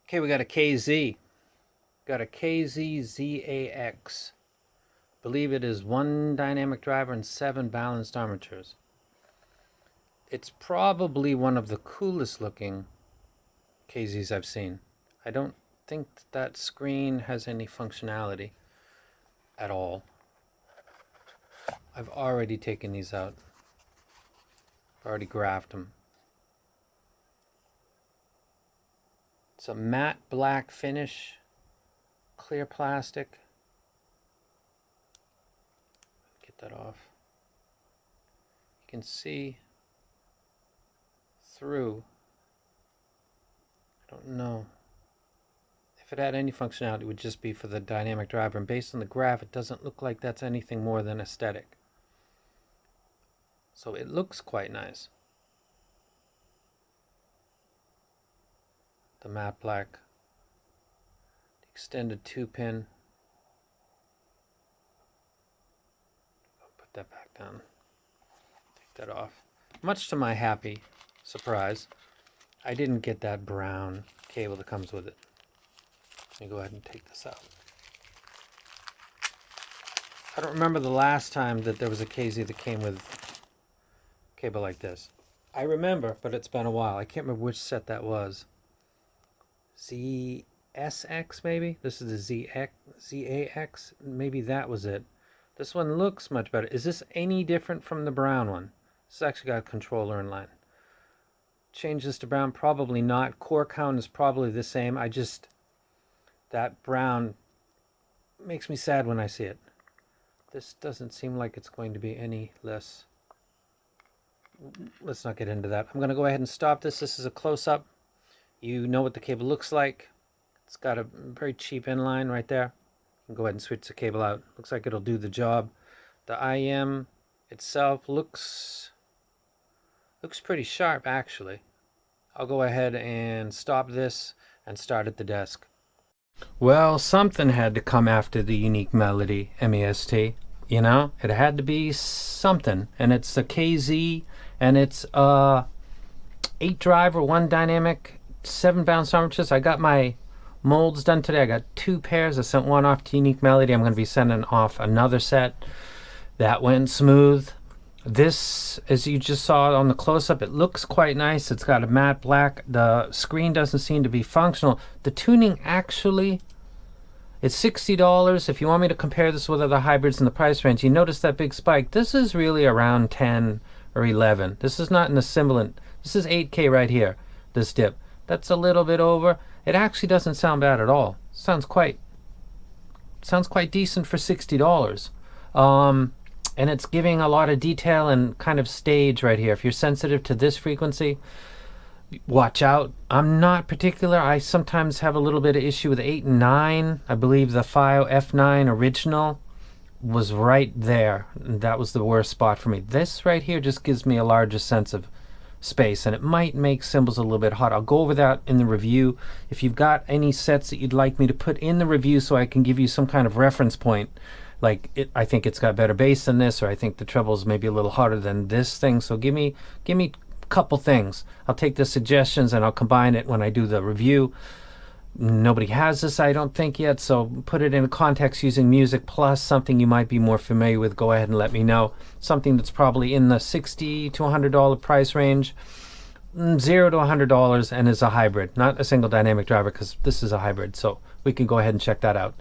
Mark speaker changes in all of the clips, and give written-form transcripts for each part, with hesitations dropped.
Speaker 1: Okay, we got a KZ. Got a KZ ZAX. Believe it is 1 dynamic driver and 7 balanced armatures. It's probably one of the coolest looking KZs I've seen. I don't think that screen has any functionality at all. I've already taken these out. I've already graphed them. It's a matte black finish, clear plastic. Get that off. You can see through. I don't know. If it had any functionality, it would just be for the dynamic driver. And based on the graph, it doesn't look like that's anything more than aesthetic. So it looks quite nice. The matte black, the extended 2-pin. I'll put that back down. Take that off. Much to my happy surprise, I didn't get that brown cable that comes with it. Let me go ahead and take this out. I don't remember the last time that there was a KZ that came with a cable like this. I remember, but it's been a while. I can't remember which set that was. ZSX maybe? This is the ZAX. Maybe that was it. This one looks much better. Is this any different from the brown one? This has actually got a controller in line. Change this to brown? Probably not. Core count is probably the same. That brown makes me sad when I see it. This doesn't seem like it's going to be any less. Let's not get into that. I'm going to go ahead and stop this. This is a close-up. You know what the cable looks like. It's got a very cheap inline right there. You can go ahead and switch the cable out. Looks like it'll do the job. The IM itself looks pretty sharp, actually. I'll go ahead and stop this and start at the desk. Well, something had to come after the unique melody, MEST. You know, it had to be something. And it's a KZ, and it's 8 driver, 1 dynamic, 7 balanced armatures. I got my molds done today. I got 2 pairs. I sent one off to Unique Melody. I'm going to be sending off another set. That went smooth. This, as you just saw on the close-up, it looks quite nice. It's got a matte black. The screen doesn't seem to be functional. The tuning actually, it's $60. If you want me to compare this with other hybrids in the price range, you notice that big spike. This is really around 10 or 11. This is not in the sibilant. This is 8K right here, this dip. That's a little bit over. It actually doesn't sound bad at all. Sounds quite decent for $60. And it's giving a lot of detail and kind of stage right here. If you're sensitive to this frequency, watch out. I'm not particular. I sometimes have a little bit of issue with 8 and 9. I believe the FIO F9 original was right there. That was the worst spot for me. This right here just gives me a larger sense of space, and it might make cymbals a little bit hot. I'll go over that in the review. If you've got any sets that you'd like me to put in the review so I can give you some kind of reference point, like I think it's got better bass than this, or I think the trebles maybe a little harder than this thing, so give me a couple things. I'll take the suggestions and I'll combine it when I do the review. Nobody has this, I don't think, yet, so put it in context using music plus something you might be more familiar with. Go ahead and let me know. Something that's probably in the $60 to $100 price range, $0 to $100, and is a hybrid, not a single dynamic driver, because this is a hybrid, so we can go ahead and check that out.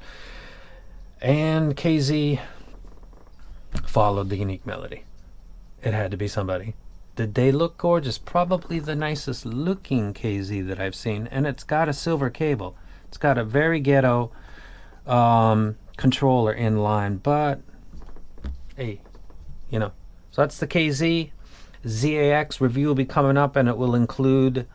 Speaker 1: And KZ followed the unique melody. It had to be somebody. Did they look gorgeous? Probably the nicest looking KZ that I've seen. And it's got a silver cable. It's got a very ghetto controller in line. But, hey, you know. So that's the KZ ZAX review will be coming up. And it will include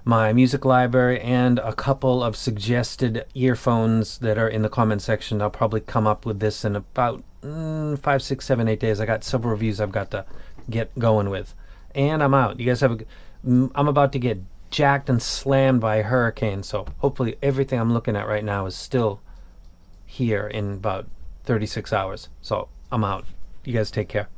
Speaker 1: my music library and a couple of suggested earphones that are in the comment section. I'll probably come up with this in about 5, 6, 7, 8 days. I got several reviews I've got to get going with. And I'm out. You guys have I'm about to get jacked and slammed by a hurricane, so hopefully everything I'm looking at right now is still here in about 36 hours. So I'm out. You guys take care.